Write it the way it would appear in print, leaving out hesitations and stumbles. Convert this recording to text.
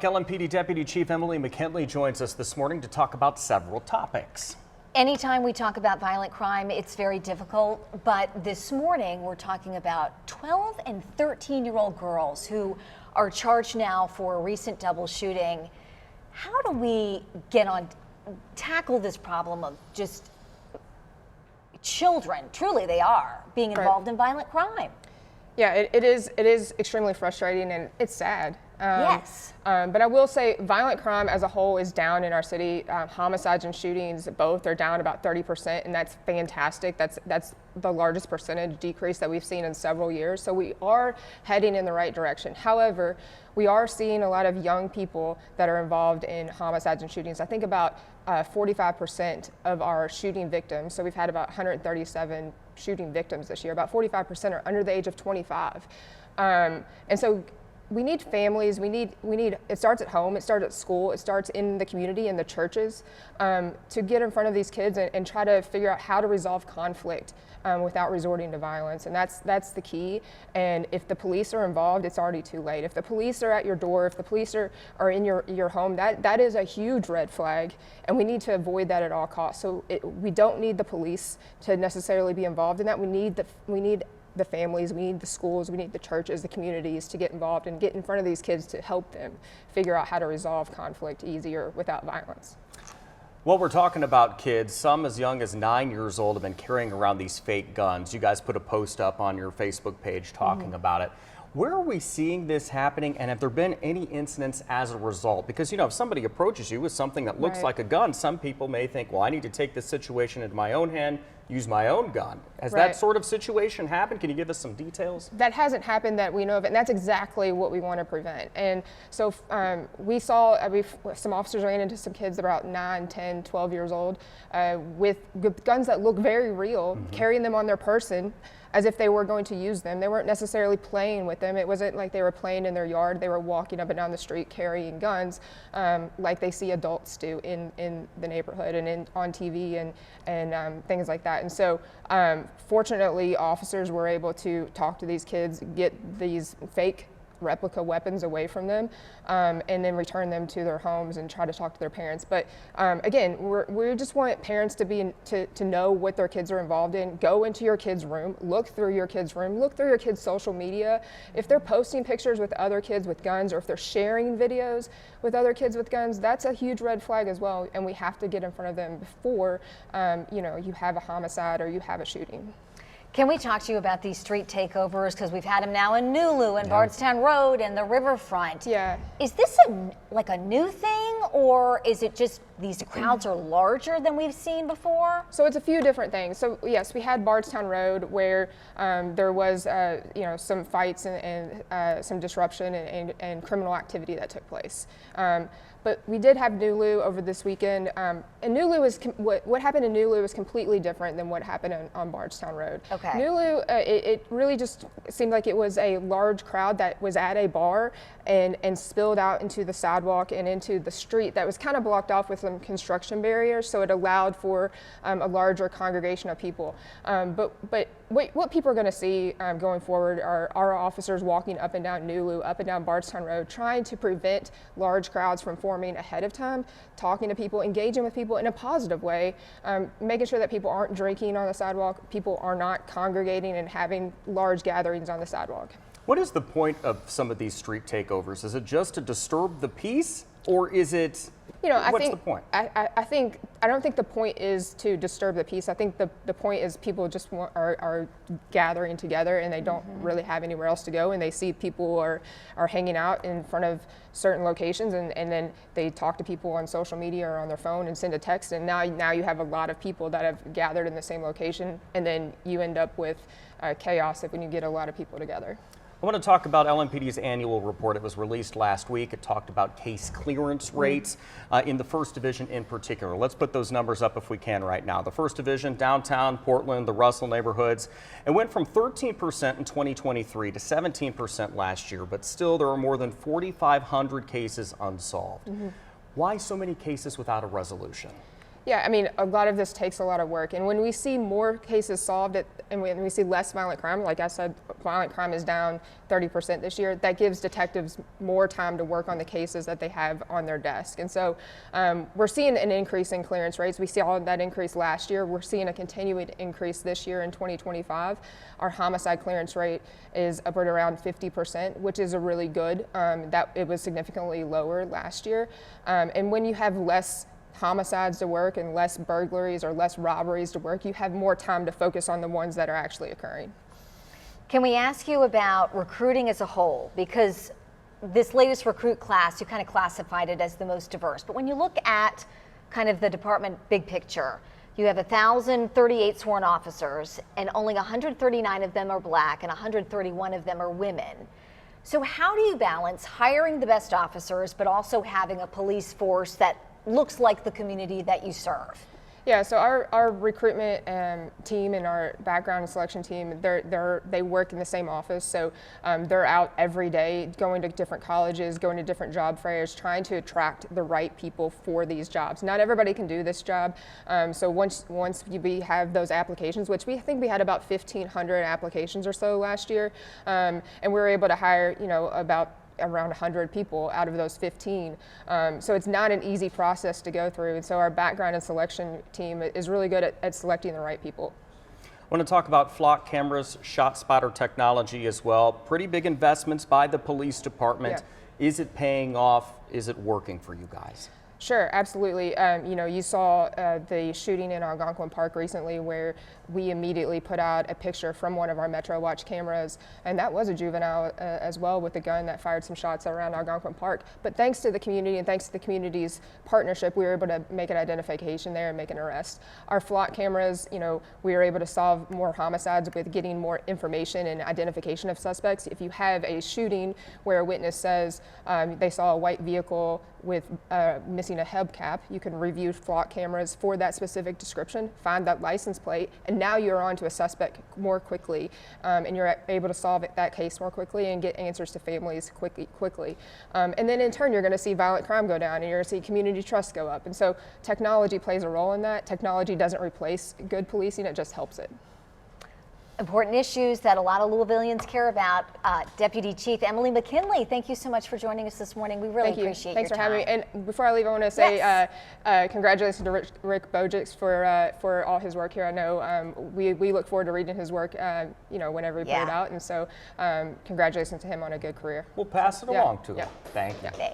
LMPD Deputy Chief Emily McKinley joins us this morning to talk about several topics. Anytime we talk about violent crime, it's very difficult, but this morning we're talking about 12 and 13-year-old girls who are charged now for a recent double shooting. How do we tackle this problem of just children, truly they are, being involved in violent crime? Yeah, it is extremely frustrating and it's sad. Yes. But I will say violent crime as a whole is down in our city. Homicides and shootings both are down about 30%, and that's fantastic. That's the largest percentage decrease that we've seen in several years. So we are heading in the right direction. However, we are seeing a lot of young people that are involved in homicides and shootings. I think about 45% of our shooting victims, so we've had about 137 shooting victims this year, about 45% are under the age of 25. And so we need families, we need, it starts at home, it starts at school, it starts in the community and the churches, to get in front of these kids and try to figure out how to resolve conflict without resorting to violence. And that's the key. And if the police are involved, it's already too late. If the police are at your door, if the police are in your home, that is a huge red flag, and we need to avoid that at all costs. So we don't need the police to necessarily be involved in that. We need the families, we need the schools, we need the churches, the communities to get involved and get in front of these kids to help them figure out how to resolve conflict easier without violence. Well, we're talking about kids, some as young as 9 years old have been carrying around these fake guns. You guys put a post up on your Facebook page talking about it. Where are we seeing this happening, and have there been any incidents as a result? Because, you know, if somebody approaches you with something that looks like a gun, some people may think, well, I need to take this situation into my own hand, use my own gun. Has that sort of situation happened? Can you give us some details? That hasn't happened that we know of, and that's exactly what we want to prevent. And so we saw some officers ran into some kids about 9, 10, 12 years old with guns that look very real, carrying them on their person as if they were going to use them. They weren't necessarily playing with them. It wasn't like they were playing in their yard. They were walking up and down the street carrying guns like they see adults do in the neighborhood and on TV and things like that. And so fortunately, officers were able to talk to these kids, get these fake replica weapons away from them, and then return them to their homes and try to talk to their parents. But again, we just want parents to know what their kids are involved in. Go into your kid's room, look through your kid's room, look through your kid's social media. If they're posting pictures with other kids with guns, or if they're sharing videos with other kids with guns, that's a huge red flag as well. And we have to get in front of them before you have a homicide or you have a shooting. Can we talk to you about these street takeovers? Because we've had them now in Nulu and Bardstown Road and the riverfront. Yeah. Is this like a new thing, or is it just these crowds are larger than we've seen before? So it's a few different things. So yes, we had Bardstown Road where there was some fights and some disruption and criminal activity that took place. But we did have Nulu over this weekend, and Nulu is what happened in Nulu was completely different than what happened on Bardstown Road. Okay. Nulu, it really just seemed like it was a large crowd that was at a bar and spilled out into the sidewalk and into the street that was kind of blocked off with some construction barriers, so it allowed for a larger congregation of people. But what people are going to see going forward are our officers walking up and down Nulu, up and down Bardstown Road, trying to prevent large crowds from forming ahead of time, talking to people, engaging with people in a positive way, making sure that people aren't drinking on the sidewalk, people are not congregating and having large gatherings on the sidewalk. What is the point of some of these street takeovers? Is it just to disturb the peace, or is it, what's the point? I don't think the point is to disturb the peace. I think the point is people just are gathering together and they don't really have anywhere else to go, and they see people are hanging out in front of certain locations, and then they talk to people on social media or on their phone and send a text, and now you have a lot of people that have gathered in the same location, and then you end up with chaos when you get a lot of people together. I want to talk about LMPD's annual report. It was released last week. It talked about case clearance rates in the 1st Division in particular. Let's put those numbers up if we can right now. The 1st Division, downtown, Portland, the Russell neighborhoods, it went from 13% in 2023 to 17% last year, but still there are more than 4,500 cases unsolved. Why so many cases without a resolution? Yeah, I mean, a lot of this takes a lot of work. And when we see more cases solved and when we see less violent crime, like I said, violent crime is down 30% this year, that gives detectives more time to work on the cases that they have on their desk. And so we're seeing an increase in clearance rates. We saw that increase last year. We're seeing a continued increase this year in 2025. Our homicide clearance rate is up at around 50%, which is a really good. That it was significantly lower last year. And when you have less homicides to work and less burglaries or less robberies to work, you have more time to focus on the ones that are actually occurring. Can we ask you about recruiting as a whole? Because this latest recruit class, you kind of classified it as the most diverse. But when you look at kind of the department big picture, you have 1,038 sworn officers and only 139 of them are Black and 131 of them are women. So how do you balance hiring the best officers but also having a police force that looks like the community that you serve? Yeah, so our recruitment team and our background and selection team, they work in the same office. So they're out every day going to different colleges, going to different job fairs, trying to attract the right people for these jobs. Not everybody can do this job. So once we have those applications, which we think we had about 1,500 applications or so last year, and we were able to hire, about around 100 people out of those 15. So it's not an easy process to go through. And so our background and selection team is really good at selecting the right people. I want to talk about flock cameras, shot spotter technology as well. Pretty big investments by the police department. Yeah. Is it paying off? Is it working for you guys? Sure, absolutely. You saw the shooting in Algonquin Park recently where we immediately put out a picture from one of our Metro Watch cameras, and that was a juvenile as well with a gun that fired some shots around Algonquin Park. But thanks to the community and thanks to the community's partnership, we were able to make an identification there and make an arrest. Our flock cameras, we were able to solve more homicides with getting more information and identification of suspects. If you have a shooting where a witness says they saw a white vehicle with missing a hubcap, you can review flock cameras for that specific description, find that license plate, and now you're on to a suspect more quickly, and you're able to solve that case more quickly and get answers to families quickly. And then in turn, you're going to see violent crime go down, and you're going to see community trust go up. And so technology plays a role in that. Technology doesn't replace good policing, it just helps it. Important issues that a lot of Louisvillians care about. Deputy Chief Emily McKinley, thank you so much for joining us this morning. We really appreciate Thanks your for time. having me. And before I leave, I want to say congratulations to Rick Bojix for all his work here. I know we look forward to reading his work, whenever we put it out. And so congratulations to him on a good career. We'll pass it along to him. Thank you. Thanks.